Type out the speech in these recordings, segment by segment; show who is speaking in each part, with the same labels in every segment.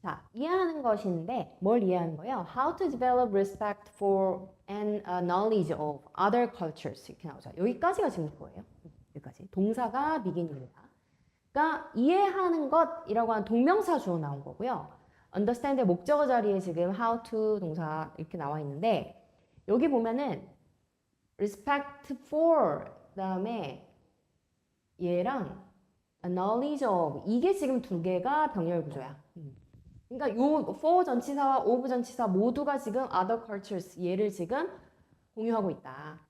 Speaker 1: 자, 이해하는 것인데 뭘 이해하는 거예요? How to develop respect for and knowledge of other cultures 이렇게 나오죠. 여기까지가 지금 그거예요. 여기까지. 동사가 begin입니다. 그러니까 이해하는 것이라고 하는 동명사 주어 나온 거고요. understand의 목적어 자리에 지금 how to 동사 이렇게 나와 있는데 여기 보면은 respect for 그다음에 얘랑 knowledge of 이게 지금 두 개가 병렬 구조야. 그러니까 요 for 전치사와 of 전치사 모두가 지금 other cultures 얘를 지금 공유하고 있다.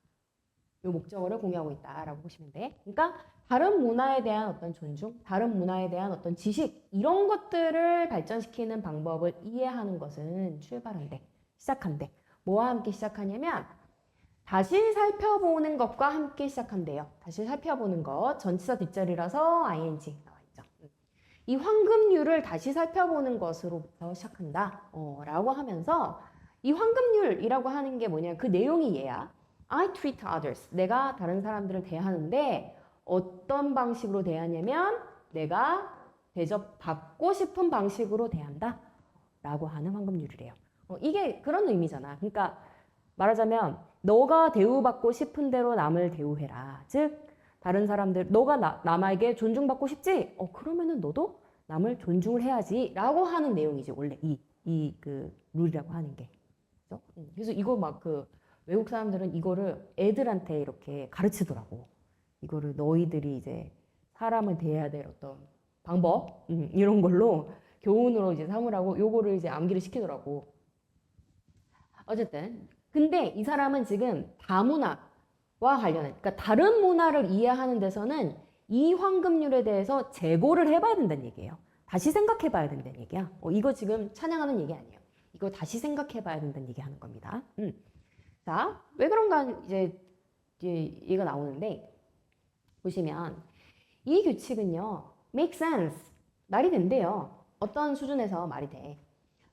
Speaker 1: 요 목적어를 공유하고 있다라고 보시면 돼. 그러니까 다른 문화에 대한 어떤 존중, 다른 문화에 대한 어떤 지식 이런 것들을 발전시키는 방법을 이해하는 것은 출발한대. 시작한대. 뭐와 함께 시작하냐면 다시 살펴보는 것과 함께 시작한대요. 다시 살펴보는 것. 전치사 뒷자리라서 ing 나와 있죠. 이 황금률을 다시 살펴보는 것으로부터 시작한다. 라고 하면서 이 황금률이라고 하는 게 뭐냐. 그 내용이 얘야. I treat others. 내가 다른 사람들을 대하는데 어떤 방식으로 대하냐면 내가 대접받고 싶은 방식으로 대한다. 라고 하는 황금률이래요. 이게 그런 의미잖아. 그러니까 말하자면 너가 대우받고 싶은 대로 남을 대우해라. 즉 다른 사람들 너가 남에게 존중받고 싶지? 그러면은 너도 남을 존중을 해야지 라고 하는 내용이지 원래 이 그 룰이라고 하는 게. 그죠? 그래서 이거 막 그 외국 사람들은 이거를 애들한테 이렇게 가르치더라고. 이거를 너희들이 이제 사람을 대해야 될 어떤 방법 이런 걸로 교훈으로 이제 삼으라고 요거를 이제 암기를 시키더라고. 어쨌든 근데 이 사람은 지금 다문화와 관련해 그러니까 다른 문화를 이해하는 데서는 이 황금률에 대해서 재고를 해봐야 된다는 얘기예요. 다시 생각해봐야 된다는 얘기야. 이거 지금 찬양하는 얘기 아니에요. 이거 다시 생각해봐야 된다는 얘기 하는 겁니다. 자, 왜 그런가 이제 얘가 나오는데 보시면 이 규칙은요, make sense 말이 된대요. 어떤 수준에서 말이 돼.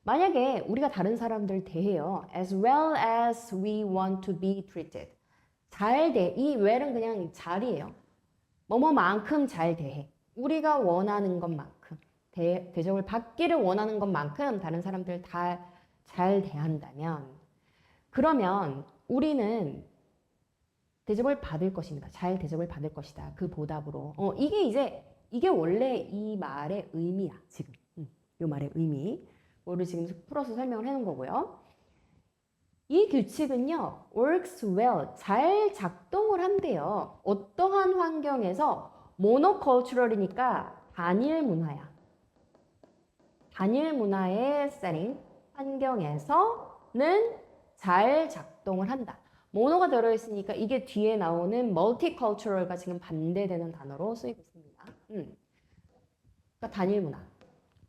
Speaker 1: 만약에 우리가 다른 사람들 대해요. as well as we want to be treated. 잘 대. 이 well은 그냥 잘이에요. 뭐뭐만큼 잘 대해. 우리가 원하는 것만큼. 대접을 받기를 원하는 것만큼 다른 사람들 다 잘 대한다면 그러면 우리는 대접을 받을 것입니다. 잘 대접을 받을 것이다. 그 보답으로. 이게 원래 이 말의 의미야. 지금. 이 말의 의미. 뭐를 지금 풀어서 설명을 해놓은 거고요. 이 규칙은요, works well, 잘 작동을 한대요. 어떠한 환경에서 모노컬처럴이니까 단일 문화야. 단일 문화의 setting, 환경에서는 잘 작동을 한다. 모노가 들어있으니까 이게 뒤에 나오는 multicultural과 지금 반대되는 단어로 쓰이고 있습니다. 그러니까 단일 문화.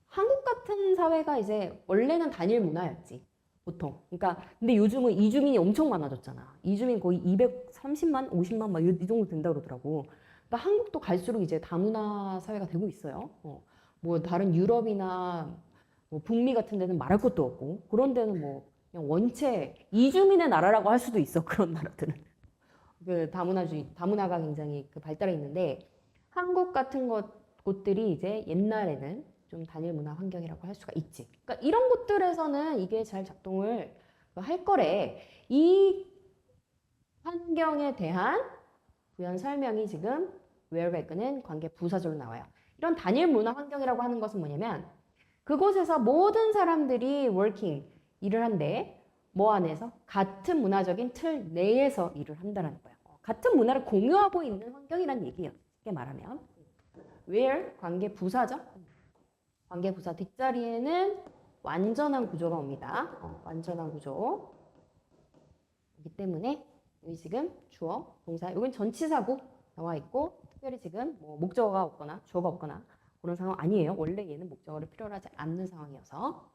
Speaker 1: 한국 같은 사회가 이제 원래는 단일 문화였지. 보통. 그러니까 근데 요즘은 이주민이 엄청 많아졌잖아. 이주민 거의 230만, 50만 막 이 정도 된다 그러더라고. 그러니까 한국도 갈수록 이제 다문화 사회가 되고 있어요. 뭐 다른 유럽이나 뭐 북미 같은 데는 말할 것도 없고 그런 데는 뭐 그냥 원체 이주민의 나라라고 할 수도 있어. 그런 나라들은. 그 다문화가 굉장히 그 발달해 있는데 한국 같은 곳들이 이제 옛날에는 좀 단일 문화 환경이라고 할 수가 있지. 그러니까 이런 곳들에서는 이게 잘 작동을 할 거래. 이 환경에 대한 부연 설명이 지금 where가 이끄는 관계 부사절로 나와요. 이런 단일 문화 환경이라고 하는 것은 뭐냐면 그곳에서 모든 사람들이 working, 일을 한데 뭐 안에서? 같은 문화적인 틀 내에서 일을 한다는 거예요. 같은 문화를 공유하고 있는 환경이란 얘기예요. 쉽게 말하면. where, 관계 부사죠. 관계 부사 뒷자리에는 완전한 구조가 옵니다. 완전한 구조. 이기 때문에 여기 지금 주어, 동사, 여긴 전치사구 나와 있고 특별히 지금 뭐 목적어가 없거나 주어가 없거나 그런 상황 아니에요. 원래 얘는 목적어를 필요로 하지 않는 상황이어서.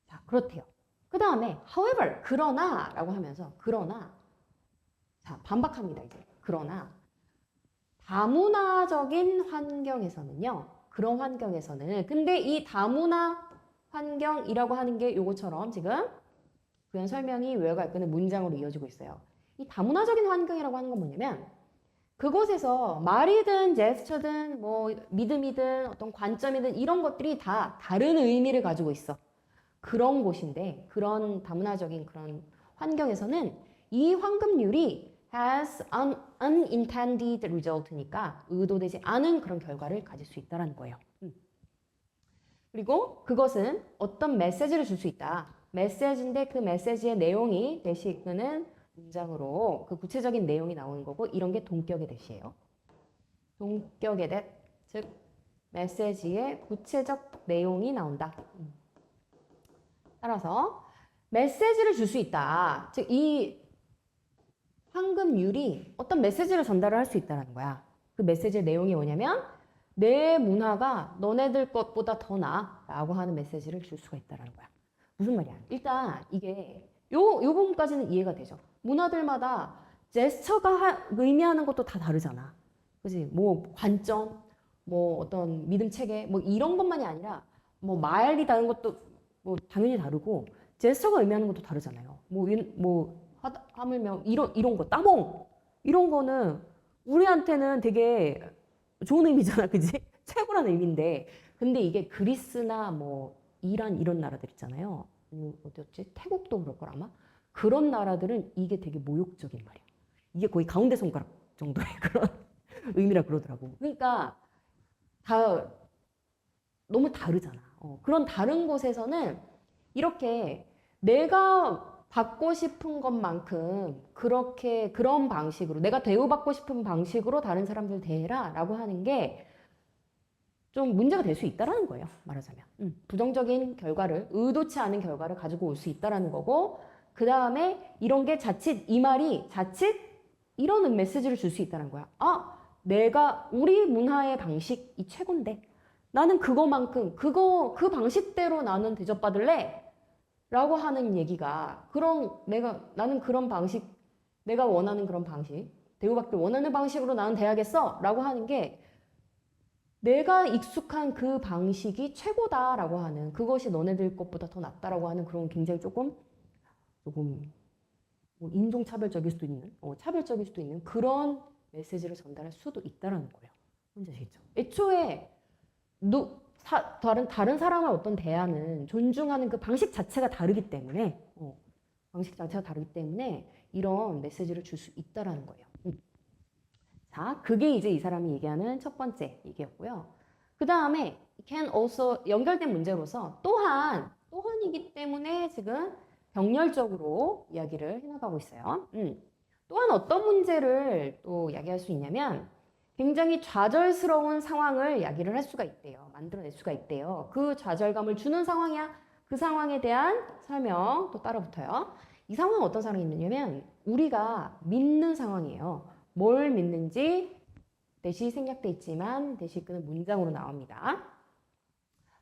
Speaker 1: 자, 그렇대요. 그 다음에 however, 그러나 라고 하면서 그러나 자, 반박합니다. 이제 그러나 다문화적인 환경에서는요. 그런 환경에서는 근데 이 다문화 환경이라고 하는 게 요거처럼 지금 부연 설명이 외어가 이끄는 문장으로 이어지고 있어요. 이 다문화적인 환경이라고 하는 건 뭐냐면 그곳에서 말이든 제스처든 뭐 믿음이든 어떤 관점이든 이런 것들이 다 다른 의미를 가지고 있어. 그런 곳인데 그런 다문화적인 그런 환경에서는 이 황금률이 has an unintended result니까 의도되지 않은 그런 결과를 가질 수 있다는 거예요. 그리고 그것은 어떤 메시지를 줄 수 있다. 메시지인데 그 메시지의 내용이 대시 이끄는 문장으로 그 구체적인 내용이 나오는 거고 이런 게 동격의 대시예요. 동격의 대, 즉 메시지의 구체적 내용이 나온다. 따라서 메시지를 줄 수 있다. 즉 이 황금률이 어떤 메시지를 전달을 할 수 있다는 거야. 그 메시지의 내용이 뭐냐면 내 문화가 너네들 것보다 더 나아 라고 하는 메시지를 줄 수가 있다는 거야. 무슨 말이야? 일단 이게 요 부분까지는 이해가 되죠. 문화들마다 제스처가 의미하는 것도 다 다르잖아. 그지? 뭐 관점, 뭐 어떤 믿음 체계, 뭐 이런 것만이 아니라 뭐 말이 다른 것도 뭐 당연히 다르고 제스처가 의미하는 것도 다르잖아요. 하물며 이런 거 따봉 이런 거는 우리한테는 되게 좋은 의미잖아, 그지? 최고라는 의미인데 근데 이게 그리스나 뭐 이란 이런 나라들 있잖아요. 어디였지? 태국도 그럴 걸 아마. 그런 나라들은 이게 되게 모욕적인 말이야. 이게 거의 가운데 손가락 정도의 그런 의미라 그러더라고. 그러니까 다 너무 다르잖아. 그런 다른 곳에서는 이렇게 내가 받고 싶은 것만큼 그렇게 그런 방식으로 내가 대우받고 싶은 방식으로 다른 사람들 대해라 라고 하는 게 좀 문제가 될 수 있다라는 거예요. 말하자면. 부정적인 결과를 의도치 않은 결과를 가지고 올 수 있다라는 거고 그 다음에 이런 게 자칫 이 말이 자칫 이런 메시지를 줄 수 있다는 거야. 아, 내가 우리 문화의 방식이 최고인데 나는 그거만큼 그 방식대로 나는 대접받을래 라고 하는 얘기가 나는 그런 방식 내가 원하는 그런 방식 대우받길 원하는 방식으로 나는 돼야겠어 라고 하는 게 내가 익숙한 그 방식이 최고다라고 하는 그것이 너네들 것보다 더 낫다라고 하는 그런 굉장히 조금 뭐 인종차별적일 수도 있는 차별적일 수도 있는 그런 메시지를 전달할 수도 있다라는 거예요. 뭔지 아시겠죠? 애초에 다른 사람을 어떤 대하는 존중하는 그 방식 자체가 다르기 때문에 이런 메시지를 줄 수 있다라는 거예요. 자, 그게 이제 이 사람이 얘기하는 첫 번째 얘기였고요. 그 다음에 can also 연결된 문제로서 또한이기 때문에 지금 병렬적으로 이야기를 해나가고 있어요. 또한 어떤 문제를 또 이야기할 수 있냐면 굉장히 좌절스러운 상황을 이야기를 할 수가 있대요. 만들어낼 수가 있대요. 그 좌절감을 주는 상황이야. 그 상황에 대한 설명 또 따라 붙어요. 이 상황은 어떤 상황이 있느냐면 우리가 믿는 상황이에요. 뭘 믿는지 대시 생략돼 있지만 대시 끄는 문장으로 나옵니다.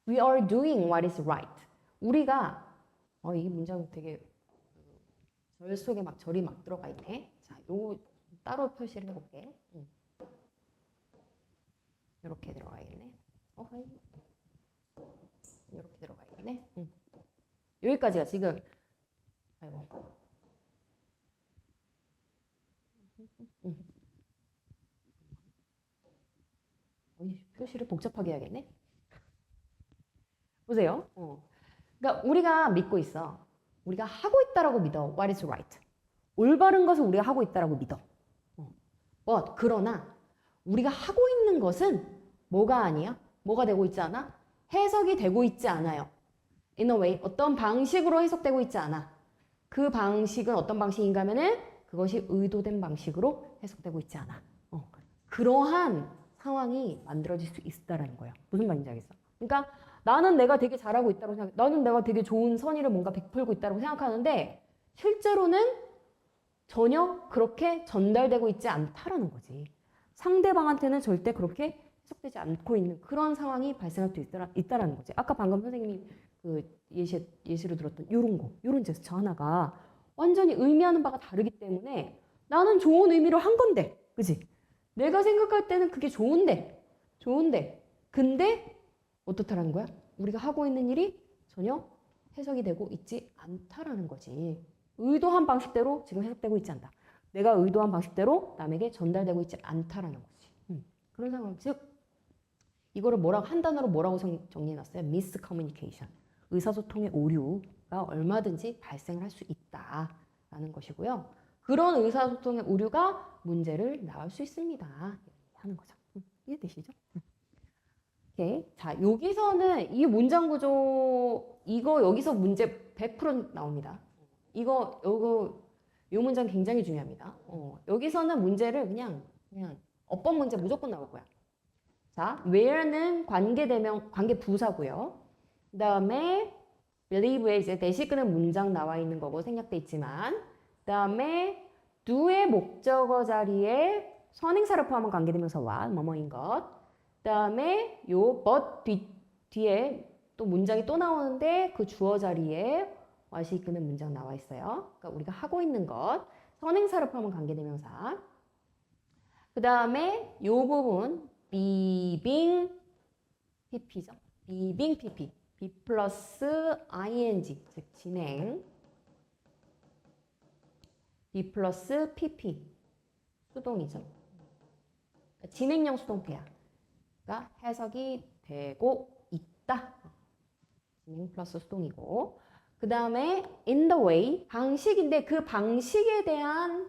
Speaker 1: We are doing what is right. 우리가 이 문장 되게 절 속에 막 절이 막 들어가 있네. 자, 요거 따로 표시를 해볼게. 이렇게 들어가야겠네. 이렇게 들어가야겠네. 여기까지가 지금 아이고. 표시를 복잡하게 해야겠네. 보세요. 그러니까 우리가 믿고 있어. 우리가 하고 있다라고 믿어. What is right? 올바른 것을 우리가 하고 있다라고 믿어. 그러나 우리가 하고 있는 것은 뭐가 아니야? 뭐가 되고 있지 않아? 해석이 되고 있지 않아요. In a way, 어떤 방식으로 해석되고 있지 않아. 그 방식은 어떤 방식인가 하면은 그것이 의도된 방식으로 해석되고 있지 않아. 그러한 상황이 만들어질 수 있다라는 거예요. 무슨 말인지 알겠어? 그러니까 나는 내가 되게 잘하고 있다고 생각해. 나는 내가 되게 좋은 선의를 뭔가 베풀고 있다고 생각하는데 실제로는 전혀 그렇게 전달되고 있지 않다라는 거지. 상대방한테는 절대 그렇게 해석되지 않고 있는 그런 상황이 발생할 수 있다라는 거지. 아까 방금 선생님이 그 예시로 들었던 이런 제스처 하나가 완전히 의미하는 바가 다르기 때문에 나는 좋은 의미로 한 건데, 그지? 내가 생각할 때는 그게 좋은데, 근데 어떻다라는 거야? 우리가 하고 있는 일이 전혀 해석이 되고 있지 않다라는 거지. 의도한 방식대로 지금 해석되고 있지 않다. 내가 의도한 방식대로 남에게 전달되고 있지 않다라는 거지. 그런 상황, 즉 이거를 뭐라고 한 단어로 뭐라고 정리해놨어요? miscommunication. 의사소통의 오류가 얼마든지 발생을 할 수 있다라는 것이고요. 그런 의사소통의 오류가 문제를 낳을 수 있습니다. 하는 거죠. 이해되시죠? 오케이. 자, 여기서는 이 문장 구조 이거 여기서 문제 100% 나옵니다. 이 문장 굉장히 중요합니다. 여기서는 문제를 그냥 어법 문제 무조건 나올 거야. 자, where는 관계 부사고요. 그 다음에 believe에 이제 대시끄는 문장 나와 있는 거고 생략돼 있지만, 그 다음에 do의 목적어 자리에 선행사를 포함한 관계대명사와 뭐뭐인 것. 그 다음에 요 but 뒤에 또 문장이 또 나오는데 그 주어 자리에 what이 이끄는 문장 나와 있어요. 그러니까 우리가 하고 있는 것, 선행사를 포함한 관계대명사. 그 다음에 요 부분 being pp죠. being pp. be 플러스 ing, 즉 진행. be 플러스 pp. 수동이죠. 진행형 수동태야. 가 해석이 되고 있다. 진행 플러스 수동이고. 그 다음에 in the way, 방식인데 그 방식에 대한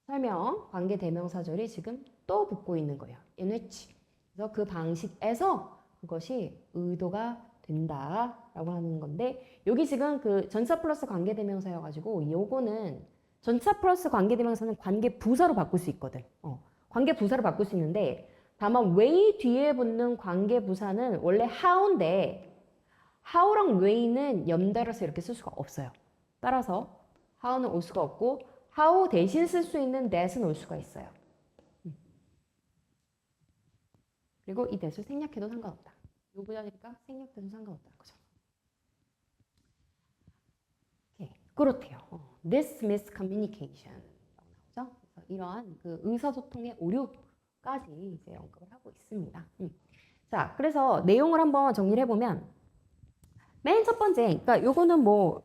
Speaker 1: 설명, 관계 대명사절이 지금 또 붙고 있는 거예요. in which. 그래서 그 방식에서 그것이 의도가 된다라고 하는 건데, 여기 지금 그 전차 플러스 관계 대명사여가지고 요거는 전차 플러스 관계 대명사는 관계 부사로 바꿀 수 있거든. 관계 부사로 바꿀 수 있는데, 다만 way 뒤에 붙는 관계 부사는 원래 how인데 how랑 way는 연달아서 이렇게 쓸 수가 없어요. 따라서 how는 올 수가 없고 how 대신 쓸 수 있는 that은 올 수가 있어요. 그리고 이 that을 생략해도 상관없다. 요 부자니까 생략돼도 상관없다는 거죠. 오케이. 그렇대요. This miscommunication 나오죠. 그래서 이러한 그 의사소통의 오류까지 이제 언급을 하고 있습니다. 자, 그래서 내용을 한번 정리를 해보면 맨 첫 번째, 그러니까 요거는 뭐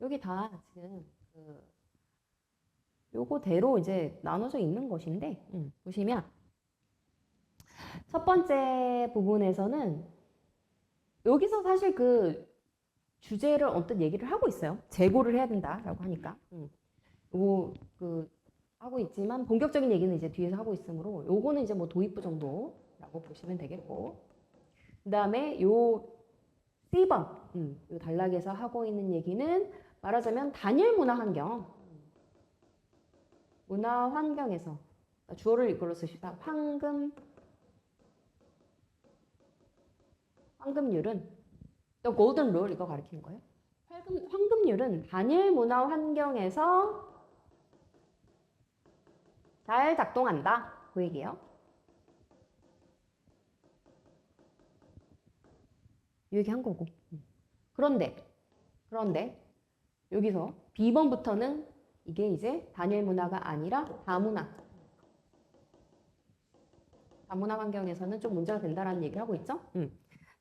Speaker 1: 여기 다 지금 요거대로 이제 나눠져 있는 것인데, 보시면 첫 번째 부분에서는 여기서 사실 그 주제를 어떤 얘기를 하고 있어요. 재고를 해야 된다라고 하니까. 요거 하고 있지만 본격적인 얘기는 이제 뒤에서 하고 있으므로 요거는 이제 뭐 도입부 정도라고 보시면 되겠고, 그 다음에 요 C번, 요 단락에서 하고 있는 얘기는 말하자면 단일 문화 환경, 문화 환경에서 주어를 이걸로 쓰시다. 황금률은 또 골든 룰 이거 가리키는 거예요. 황금률은 단일 문화 환경에서 잘 작동한다. 그 얘기예요. 이 얘기 한 거고. 그런데 여기서 B번부터는 이게 이제 단일 문화가 아니라 다문화 환경에서는 좀 문제가 된다라는 얘기를 하고 있죠.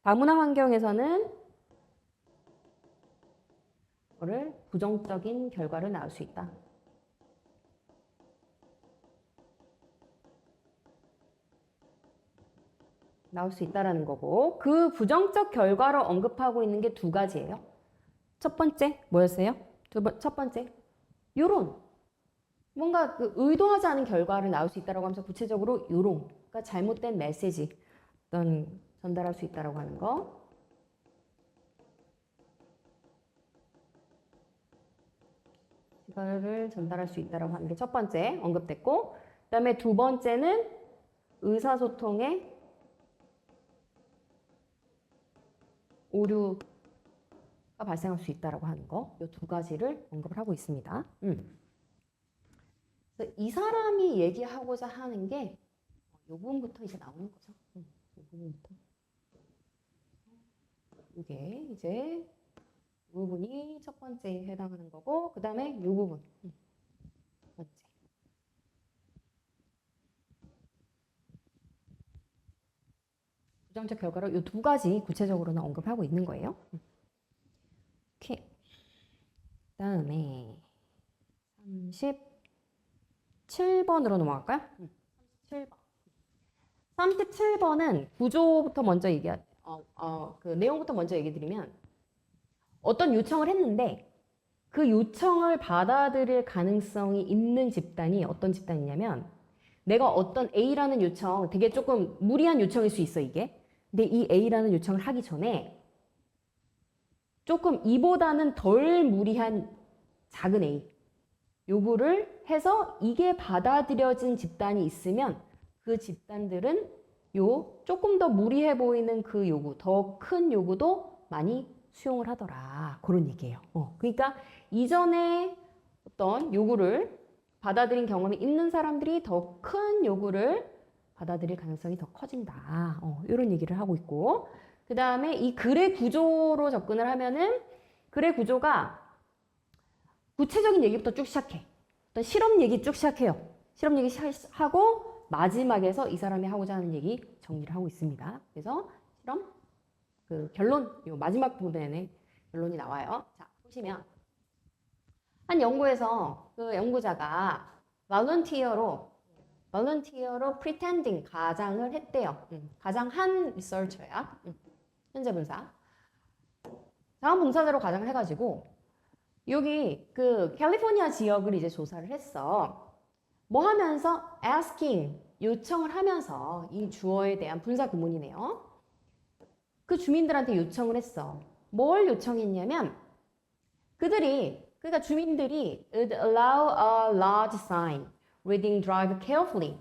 Speaker 1: 다문화 환경에서는 그거를 부정적인 결과를 낳을 수 있다. 나올 수 있다라는 거고, 그 부정적 결과를 언급하고 있는 게 두 가지예요. 첫 번째 뭐였어요? 첫 번째 요런 뭔가 그 의도하지 않은 결과를 나올 수 있다라고 하면서 구체적으로 요런, 그러니까 잘못된 메시지 어떤 전달할 수 있다라고 하는 거. 이거를 전달할 수 있다라고 하는 게 첫 번째 언급됐고, 그다음에 두 번째는 의사소통의 오류가 발생할 수 있다라고 하는 거. 이 두 가지를 언급을 하고 있습니다. 그래서 이 사람이 얘기하고자 하는 게 이 부분부터 이제 나오는 거죠. 이 부분부터. 이게 이제 이 부분이 첫 번째에 해당하는 거고, 그 다음에 이 부분. 두 번째. 부정적 결과로 이 두 가지 구체적으로는 언급하고 있는 거예요. 오케이. 다음에 37번으로 넘어갈까요? 37번. 37번은 구조부터 먼저 그 내용부터 먼저 얘기 드리면 어떤 요청을 했는데 그 요청을 받아들일 가능성이 있는 집단이 어떤 집단이냐면 내가 어떤 A라는 요청, 되게 조금 무리한 요청일 수 있어, 이게. 근데 이 A라는 요청을 하기 전에 조금 이보다는 덜 무리한 작은 A 요구를 해서 이게 받아들여진 집단이 있으면 그 집단들은 요 조금 더 무리해 보이는 그 요구, 더 큰 요구도 많이 수용을 하더라. 그런 얘기예요. 그러니까 이전에 어떤 요구를 받아들인 경험이 있는 사람들이 더 큰 요구를 받아들일 가능성이 더 커진다. 이런 얘기를 하고 있고, 그 다음에 이 글의 구조로 접근을 하면은 글의 구조가 구체적인 얘기부터 쭉 시작해. 어떤 실험 얘기 쭉 시작해요. 실험 얘기 하고 마지막에서 이 사람이 하고자 하는 얘기 정리를 하고 있습니다. 그래서 실험 그 결론, 요 마지막 부분에 결론이 나와요. 자, 보시면 한 연구에서 그 연구자가 volunteer로 pretending 가장을 했대요. 가장한 리서처야. 현재 분사. 자원봉사자로 가장을 해가지고 여기 그 캘리포니아 지역을 이제 조사를 했어. 뭐 하면서 asking 요청을 하면서 이 주어에 대한 분사 구문이네요. 그 주민들한테 요청을 했어. 뭘 요청했냐면 그러니까 주민들이 would allow a large sign reading drive carefully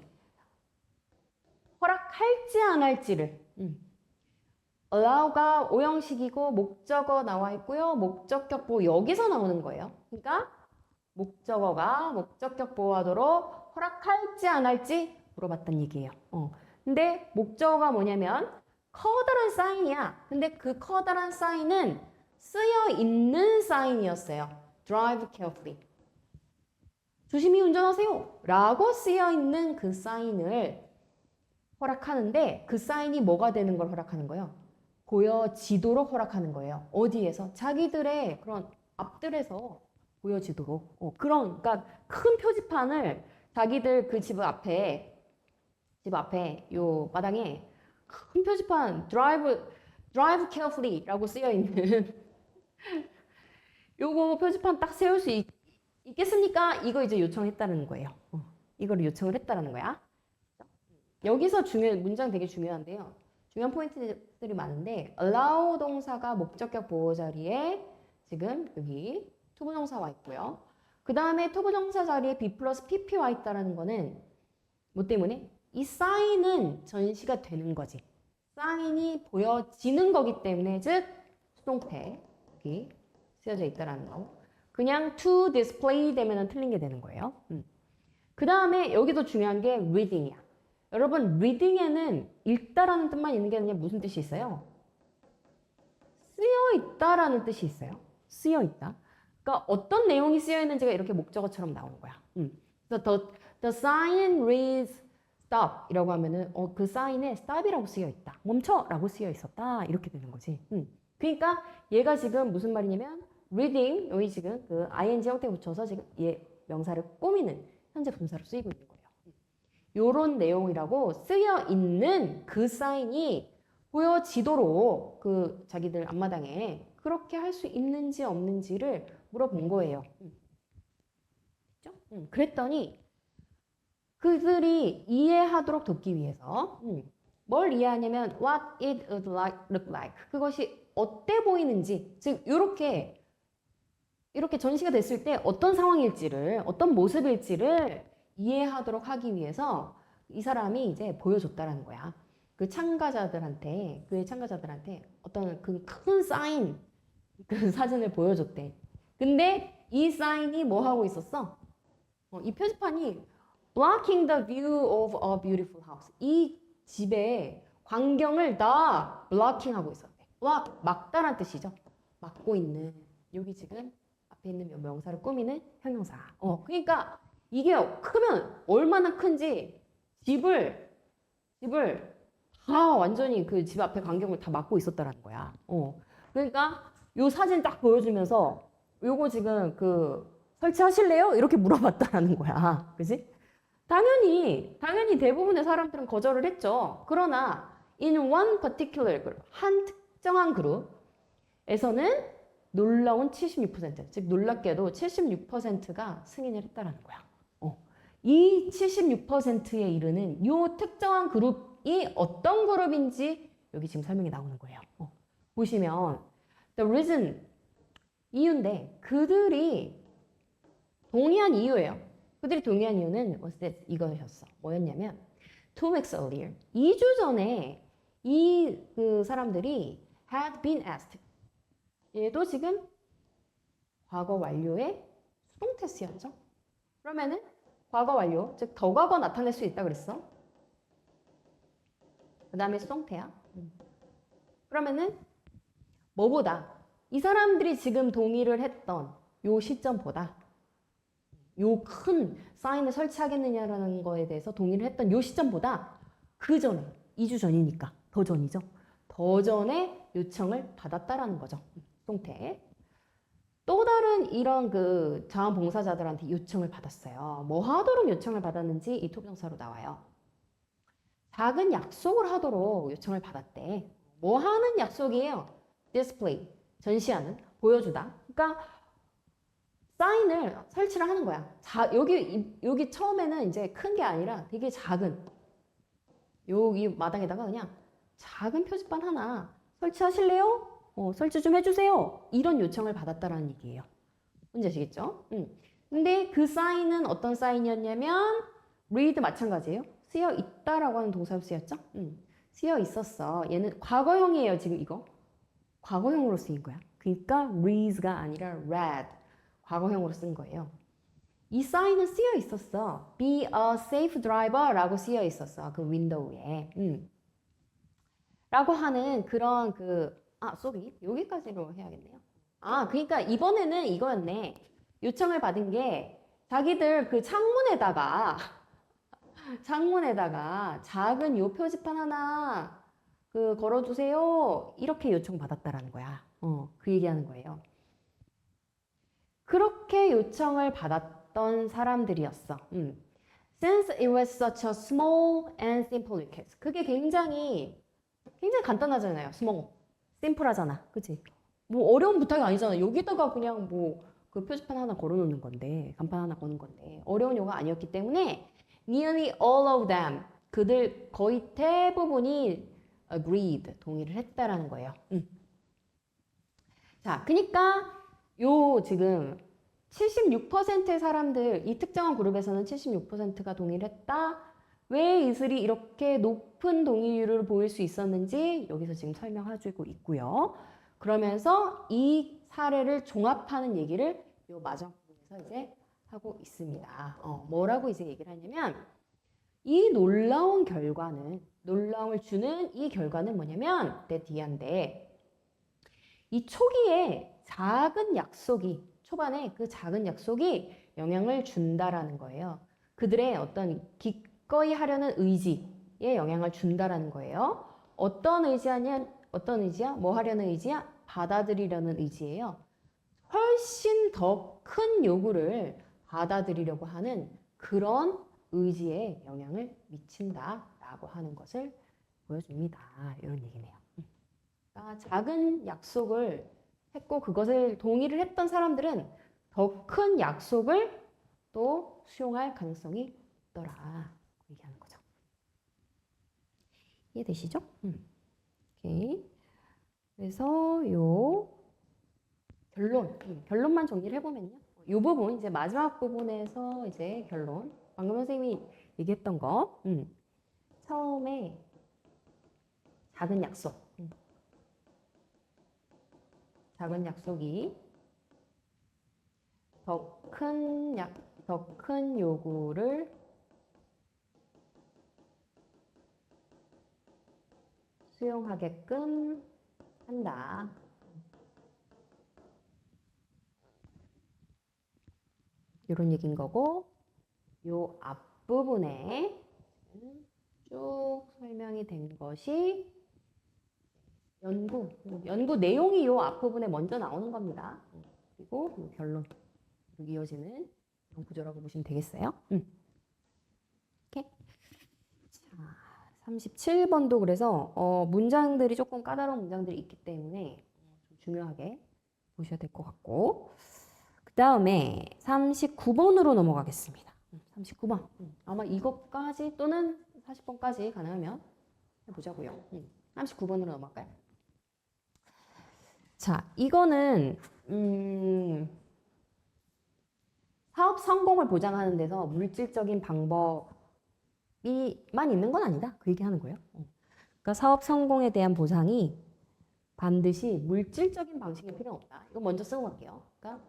Speaker 1: 허락할지 안 할지를 allow가 오형식이고 목적어 나와 있고요. 목적격 보호 여기서 나오는 거예요. 그러니까 목적어가 목적격 보호하도록 허락할지 안 할지 물어봤단 얘기예요. 근데 목적어가 뭐냐면 커다란 사인이야. 근데 그 커다란 사인은 쓰여 있는 사인이었어요. Drive carefully. 조심히 운전하세요. 라고 쓰여 있는 그 사인을 허락하는데 그 사인이 뭐가 되는 걸 허락하는 거예요? 보여지도록 허락하는 거예요. 어디에서? 자기들의 그런 앞들에서 보여지도록. 그러니까 큰 표지판을 자기들 그 집 앞에 요 마당에 큰 표지판 drive carefully라고 쓰여 있는 요거 표지판 딱 세울 수 있겠습니까? 이거 이제 요청했다는 거예요. 이거를 요청을 했다는 거야. 여기서 문장 되게 중요한데요. 중요한 포인트들이 많은데 allow 동사가 목적격 보호 자리에 지금 여기 투부정사 와 있고요. 그 다음에 투부정사 자리에 be 플러스 pp 와 있다는 거는 뭐 때문에? 이 사인은 전시가 되는 거지. 사인이 보여지는 거기 때문에 즉 수동태 여기 쓰여져 있다는 거. 그냥 to display 되면 틀린 게 되는 거예요. 그 다음에 여기도 중요한 게 reading이야. 여러분 reading에는 읽다라는 뜻만 있는 게 아니라 무슨 뜻이 있어요? 쓰여 있다라는 뜻이 있어요. 쓰여 있다. 그러니까 어떤 내용이 쓰여 있는지가 이렇게 목적어처럼 나오는 거야. 그래서 the sign reads stop 이라고 하면은 그 사인에 stop이라고 쓰여 있다. 멈춰라고 쓰여 있었다. 이렇게 되는 거지. 그러니까 얘가 지금 무슨 말이냐면 reading 여기 지금 그 ing 형태 붙여서 지금 얘 명사를 꾸미는 현재 분사로 쓰이고 있는 거예요. 요런 내용이라고 쓰여 있는 그 사인이 보여지도록 그 자기들 앞마당에 그렇게 할 수 있는지 없는지를 물어본 거예요. 그렇죠? 그랬더니 그들이 이해하도록 돕기 위해서 뭘 이해하냐면 what it would look like 그것이 어때 보이는지 즉 이렇게 전시가 됐을 때 어떤 상황일지를 어떤 모습일지를 이해하도록 하기 위해서 이 사람이 이제 보여줬다라는 거야. 그의 참가자들한테 어떤 그 큰 사인 그 사진을 보여줬대. 근데 이 사인이 뭐 하고 있었어? 이 표지판이 blocking the view of a beautiful house. 이 집의 광경을 다 blocking 하고 있었대. block, 막다란 뜻이죠. 막고 있는. 여기 지금 앞에 있는 명사를 꾸미는 형용사. 그러니까 이게 크면 얼마나 큰지 집을 다 완전히 그 집 앞에 광경을 다 막고 있었다라는 거야. 그러니까 요 사진 딱 보여주면서 요거 지금 그 설치하실래요? 이렇게 물어봤다라는 거야. 그지? 당연히 대부분의 사람들은 거절을 했죠. 그러나 in one particular group, 한 특정한 그룹에서는 놀라운 76%, 즉 놀랍게도 76%가 승인을 했다라는 거야. 이 76%에 이르는 요 특정한 그룹이 어떤 그룹인지 여기 지금 설명이 나오는 거예요. 보시면 the reason, 이유인데 그들이 동의한 이유예요. 그들이 동의한 이유는 was this, 이거였어. 뭐였냐면 2 weeks earlier, 2주 전에 이 그 사람들이 had been asked, 얘도 지금 과거 완료의 수동 태스였죠. 그러면은 과거 완료, 즉 더 과거 나타낼 수 있다 그랬어. 그 다음에 수동태야. 그러면은 뭐보다 이 사람들이 지금 동의를 했던 요 시점보다 요 큰 사인을 설치하겠느냐라는 거에 대해서 동의를 했던 요 시점보다 그 전에 2주 전이니까 더 전이죠. 더 전에 요청을 받았다라는 거죠. 수동태. 또 다른 이런 그 자원봉사자들한테 요청을 받았어요. 뭐 하도록 요청을 받았는지 이 토부정사로 나와요. 작은 약속을 하도록 요청을 받았대. 뭐 하는 약속이에요? display, 전시하는, 보여주다. 그러니까 사인을 설치를 하는 거야. 여기 처음에는 이제 큰 게 아니라 되게 작은, 여기 마당에다가 그냥 작은 표지판 하나 설치하실래요? 설치 좀 해주세요. 이런 요청을 받았다라는 얘기예요. 뭔지 아시겠죠? 근데 그 사인은 어떤 사인이었냐면 read 마찬가지예요. 쓰여 있다라고 하는 동사로 쓰였죠? 쓰여 있었어. 얘는 과거형이에요. 지금 이거. 과거형으로 쓰인 거야. 그러니까 reads가 아니라 read. 과거형으로 쓴 거예요. 이 사인은 쓰여 있었어. Be a safe driver 라고 쓰여 있었어. 그 윈도우에. 라고 하는 그런 쏘리. 여기까지로 해야겠네요. 그러니까 이번에는 이거였네. 요청을 받은 게 자기들 그 창문에다가 작은 요 표지판 하나 걸어주세요. 이렇게 요청받았다라는 거야. 그 얘기하는 거예요. 그렇게 요청을 받았던 사람들이었어. Since it was such a small and simple request. 그게 굉장히 간단하잖아요. small, 심플하잖아. 그치? 뭐 어려운 부탁이 아니잖아. 여기다가 그냥 그 표지판 하나 걸어놓는 건데, 간판 하나 거는 건데 어려운 요가 아니었기 때문에 nearly all of them, 그들 거의 대부분이 agreed, 동의를 했다라는 거예요. 자, 그러니까 요 지금 76%의 사람들, 이 특정한 그룹에서는 76%가 동의를 했다. 왜 이슬이 이렇게 높은 동의율을 보일 수 있었는지 여기서 지금 설명해주고 있고요. 그러면서 이 사례를 종합하는 얘기를 요 마지막 부분에서 이제 하고 있습니다. 뭐라고 이제 얘기를 하냐면 이 놀라운 결과는, 놀라움을 주는 이 결과는 뭐냐면 뒤한데 이 초기에 작은 약속이, 초반에 그 작은 약속이 영향을 준다라는 거예요. 그들의 어떤 기꺼이 하려는 의지에 영향을 준다라는 거예요. 어떤 의지야? 뭐 하려는 의지야? 받아들이려는 의지예요. 훨씬 더 큰 요구를 받아들이려고 하는 그런 의지에 영향을 미친다라고 하는 것을 보여줍니다. 이런 얘기네요. 그러니까 작은 약속을 했고 그것을 동의를 했던 사람들은 더 큰 약속을 또 수용할 가능성이 있더라. 얘기하는 거죠. 이해되시죠? 오케이. 그래서 요 결론만 정리를 해보면요. 요 부분, 이제 마지막 부분에서 이제 결론. 방금 선생님이 얘기했던 거. 처음에 작은 약속. 작은 약속이 더 큰 요구를 수용하게끔 한다. 이런 얘기인 거고, 요 앞부분에 쭉 설명이 된 것이 연구 내용이 요 앞부분에 먼저 나오는 겁니다. 그리고 이 결론 이어지는 그런 구조라고 보시면 되겠어요. 이렇게. 자, 37번도 그래서 문장들이 조금 까다로운 문장들이 있기 때문에 좀 중요하게 보셔야 될 것 같고, 그 다음에 39번으로 넘어가겠습니다. 39번. 아마 이것까지 또는 40번까지 가능하면 해보자고요. 39번으로 넘어갈까요? 자, 이거는 사업 성공을 보장하는 데서 물질적인 방법이만 있는 건 아니다. 그 얘기하는 거예요. 그러니까 사업 성공에 대한 보상이 반드시 물질적인 방식이 필요 없다. 이거 먼저 쓰고 갈게요. 그러니까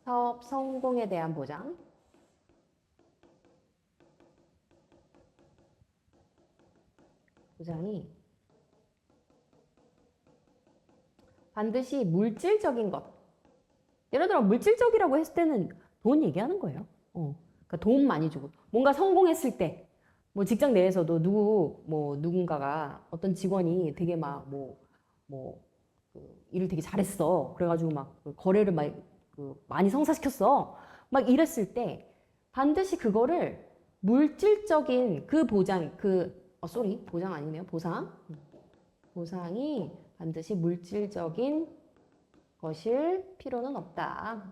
Speaker 1: 사업 성공에 대한 보장이 반드시 물질적인 것. 예를 들어 물질적이라고 했을 때는 돈 얘기하는 거예요. 그러니까 돈 많이 주고 뭔가 성공했을 때 뭐 직장 내에서도 누군가가 어떤 직원이 되게 일을 되게 잘했어. 그래가지고 거래를 많이 성사시켰어. 막 이랬을 때 반드시 그거를 물질적인 그 보장 보장 아니네요. 보상이 반드시 물질적인 것일 필요는 없다.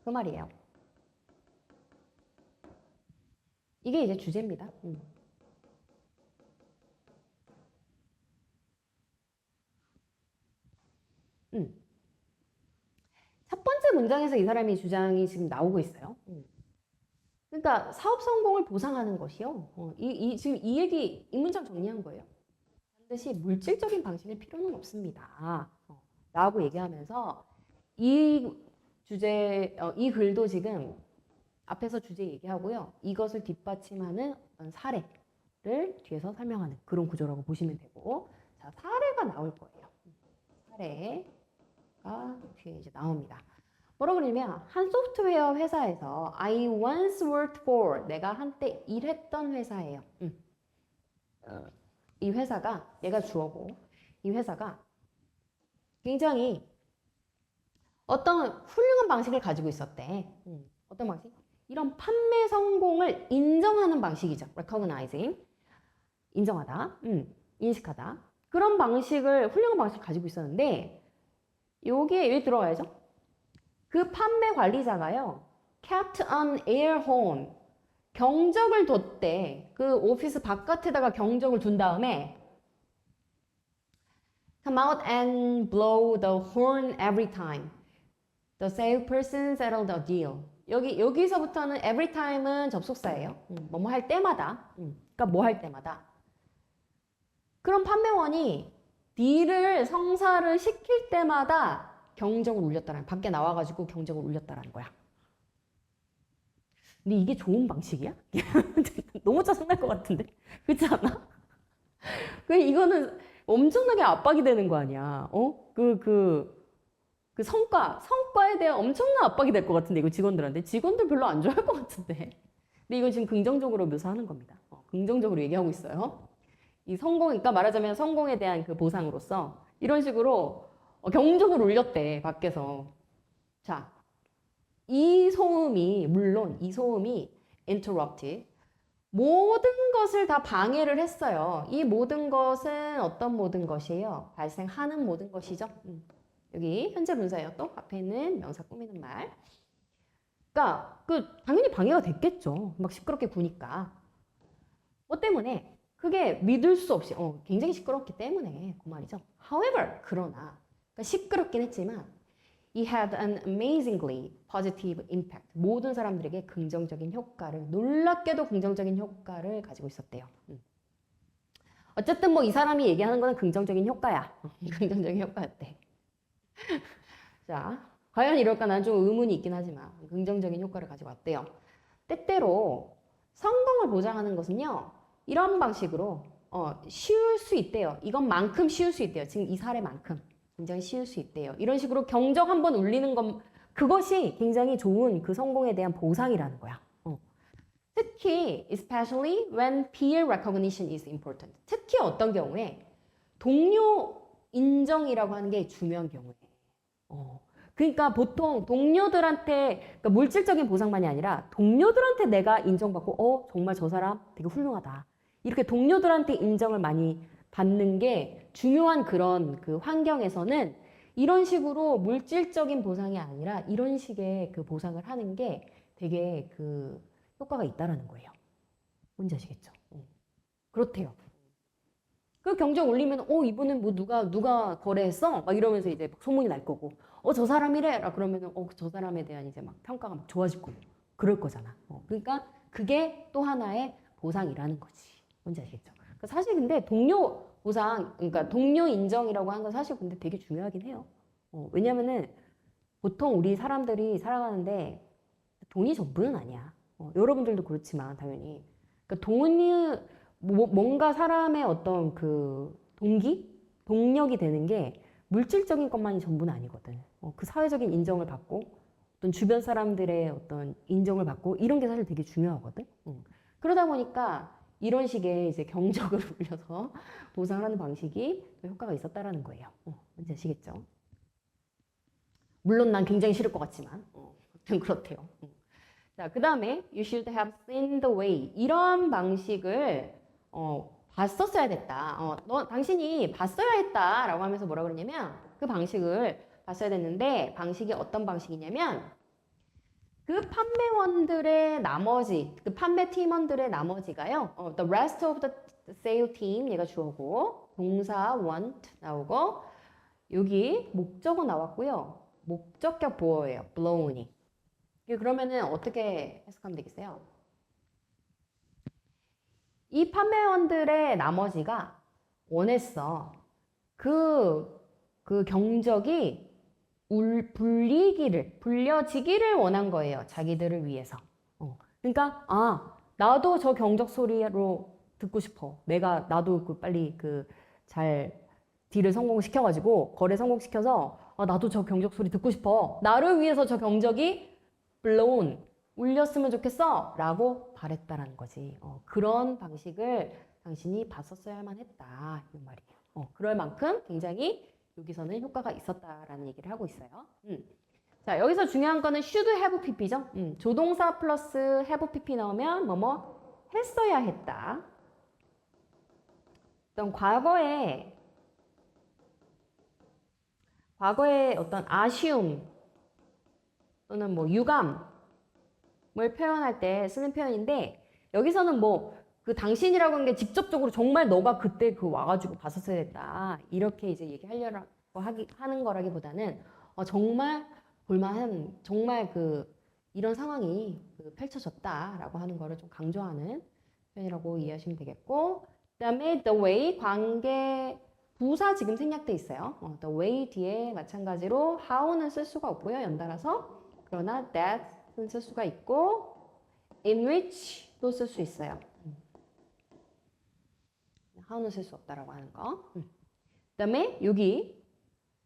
Speaker 1: 그 말이에요. 이게 이제 주제입니다. 첫 번째 문장에서 이 사람이 주장이 지금 나오고 있어요. 그러니까 사업 성공을 보상하는 것이요. 지금 이 문장 정리한 거예요. 반드시 물질적인 방식일 필요는 없습니다. 라고 얘기하면서 이 글도 지금 앞에서 주제 얘기하고요. 이것을 뒷받침하는 어떤 사례를 뒤에서 설명하는 그런 구조라고 보시면 되고, 자, 사례가 나올 거예요. 사례가 뒤에 이제 나옵니다. 뭐라고 그러냐면 한 소프트웨어 회사에서 I once worked for, 내가 한때 일했던 회사예요. 이 회사가, 얘가 주어고, 이 회사가 굉장히 어떤 훌륭한 방식을 가지고 있었대. 어떤 방식? 이런 판매 성공을 인정하는 방식이죠. recognizing. 인정하다. 인식하다. 그런 훌륭한 방식을 가지고 있었는데, 여기에 왜 들어가야죠? 그 판매 관리자가요, kept an air horn. 경적을 뒀대. 그 오피스 바깥에다가 경적을 둔 다음에 come out and blow the horn every time the salesperson settled the deal. 여기서부터는 every time은 접속사예요. 뭐뭐 할 때마다. 그러니까 뭐 할 때마다. 그럼 판매원이 딜을 성사를 시킬 때마다 경적을 울렸다라는, 밖에 나와가지고 경적을 울렸다라는 거야. 근데 이게 좋은 방식이야? 너무 짜증날 것 같은데? 그렇지 않아? 이거는 엄청나게 압박이 되는 거 아니야. 그 성과에 대한 엄청난 압박이 될 것 같은데, 이거 직원들 별로 안 좋아할 것 같은데. 근데 이거 지금 긍정적으로 묘사하는 겁니다. 긍정적으로 얘기하고 있어요. 그러니까 말하자면 성공에 대한 그 보상으로서 이런 식으로 경적을 울렸대, 밖에서. 자, 물론 이 소음이 interrupted, 모든 것을 다 방해를 했어요. 이 모든 것은 어떤 모든 것이에요? 발생하는 모든 것이죠. 여기 현재 분사예요. 또 앞에 있는 명사 꾸미는 말. 그러니까 당연히 방해가 됐겠죠. 막 시끄럽게 구니까. 뭐 때문에? 그게 믿을 수 없이 굉장히 시끄럽기 때문에 그 말이죠. However, 그러나 그러니까 시끄럽긴 했지만 It had an amazingly positive impact. 모든 사람들에게 긍정적인 효과를, 놀랍게도 긍정적인 효과를 가지고 있었대요. 어쨌든 이 사람이 얘기하는 거는 긍정적인 효과야. 긍정적인 효과였대. 자, 과연 이럴까? 난 좀 의문이 있긴 하지만 긍정적인 효과를 가지고 왔대요. 때때로 성공을 보장하는 것은요, 이런 방식으로 쉬울 수 있대요. 이것만큼 쉬울 수 있대요. 지금 이 사례만큼 굉장히 쉬울 수 있대요. 이런 식으로 경적 한번 울리는 것, 그것이 굉장히 좋은 그 성공에 대한 보상이라는 거야. 특히 especially when peer recognition is important. 특히 어떤 경우에 동료 인정이라고 하는 게 중요한 경우에 그러니까 보통 동료들한테 그러니까 물질적인 보상만이 아니라 동료들한테 내가 인정받고 정말 저 사람 되게 훌륭하다. 이렇게 동료들한테 인정을 많이 받는 게 중요한 그런 그 환경에서는 이런 식으로 물질적인 보상이 아니라 이런 식의 그 보상을 하는 게 되게 그 효과가 있다라는 거예요. 뭔지 아시겠죠? 그렇대요. 그 경적 올리면 이분은 뭐 누가 거래했어? 막 이러면서 이제 막 소문이 날 거고 저 사람이래? 라 그러면은 저 사람에 대한 이제 막 평가가 막 좋아질 거고 그럴 거잖아. 그러니까 그게 또 하나의 보상이라는 거지. 뭔지 아시겠죠? 그러니까 사실 근데 동료 보상, 그러니까 동료 인정이라고 하는 건 사실 근데 되게 중요하긴 해요. 왜냐면은 보통 우리 사람들이 살아가는데 돈이 전부는 아니야. 여러분들도 그렇지만 당연히. 그러니까 돈이 뭔가 사람의 어떤 그 동력이 되는 게 물질적인 것만이 전부는 아니거든. 그 사회적인 인정을 받고 어떤 주변 사람들의 어떤 인정을 받고 이런 게 사실 되게 중요하거든. 그러다 보니까 이런 식의 이제 경적을 올려서 보상을 하는 방식이 효과가 있었다라는 거예요. 뭔지 아시겠죠? 물론 난 굉장히 싫을 것 같지만, 아무튼 그렇대요. 자, 그 다음에 you should have seen the way. 이런 방식을 봤었어야 됐다. 당신이 봤어야 했다라고 하면서 뭐라 그러냐면 그 방식을 봤어야 됐는데 방식이 어떤 방식이냐면 그 판매원들의 나머지 그 판매 팀원들의 나머지가요. the rest of the sale team 얘가 주어고 동사 want 나오고 여기 목적어 나왔고요. 목적격 보어예요. blown이. 그러면은 어떻게 해석하면 되겠어요? 이 판매원들의 나머지가 원했어. 그 경적이 불려지기를 원한 거예요. 자기들을 위해서. 그러니까, 나도 저 경적 소리로 듣고 싶어. 나도 빨리 잘 딜을 성공시켜가지고, 거래 성공시켜서, 나도 저 경적 소리 듣고 싶어. 나를 위해서 저 경적이 blown, 울렸으면 좋겠어. 라고 바랬다라는 거지. 그런 방식을 당신이 봤었어야만 했다. 이 말이에요. 그럴 만큼 굉장히 여기서는 효과가 있었다라는 얘기를 하고 있어요. 자, 여기서 중요한 거는 should have pp죠. 조동사 플러스 have pp 나오면 뭐뭐 했어야 했다. 어떤 과거에 어떤 아쉬움 또는 뭐 유감을 표현할 때 쓰는 표현인데 여기서는 뭐 그 당신이라고 하는 게 직접적으로 정말 너가 그때 와가지고 봤었어야 됐다 이렇게 이제 얘기하려고 하는 거라기보다는 정말 볼만한 정말 이런 상황이 펼쳐졌다라고 하는 거를 좀 강조하는 표현이라고 이해하시면 되겠고 그다음에 the way 관계 부사 지금 생략돼 있어요. the way 뒤에 마찬가지로 how는 쓸 수가 없고요. 연달아서 그러나 that은 쓸 수가 있고 in which도 쓸 수 있어요. how는 쓸 수 없다라고 하는 거. 그다음에 여기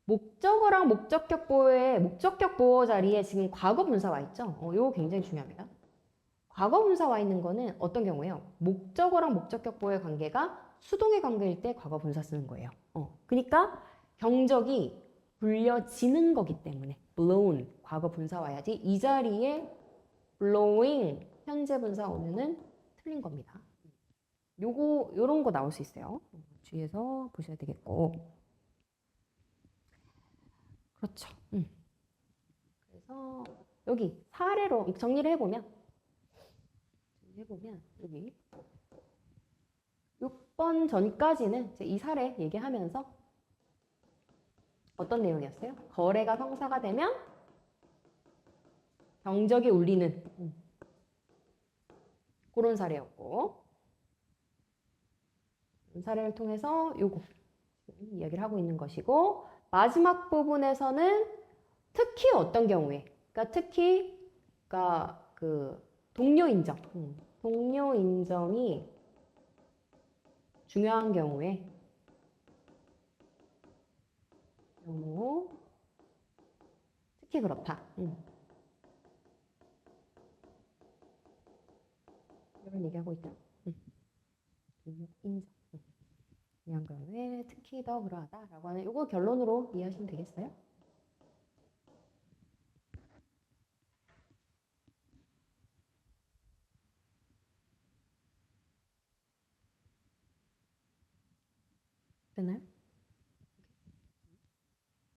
Speaker 1: 목적어랑 목적격 보호 자리에 지금 과거 분사 와 있죠. 이거 굉장히 중요합니다. 과거 분사 와 있는 거는 어떤 경우예요? 목적어랑 목적격 보호의 관계가 수동의 관계일 때 과거 분사 쓰는 거예요. 그러니까 경적이 불려지는 거기 때문에 blown 과거 분사 와야지 이 자리에 blowing 현재 분사 오면은 틀린 겁니다. 요런 거 나올 수 있어요. 주의해서 보셔야 되겠고. 그렇죠. 그래서 여기 사례로 정리를 해보면 여기 6번 전까지는 이 사례 얘기하면서 어떤 내용이었어요? 거래가 성사가 되면 경적이 울리는 그런 사례였고 사례를 통해서 요거 이야기를 하고 있는 것이고 마지막 부분에서는 특히 어떤 경우에 그러니까 동료 인정이 중요한 경우에 특히 그렇다. 이런 얘기하고 있다. 동료 인정. 중요한 경우에 특히 더 그러하다라고 하는 이거 결론으로 이해하시면 되겠어요? 됐나요?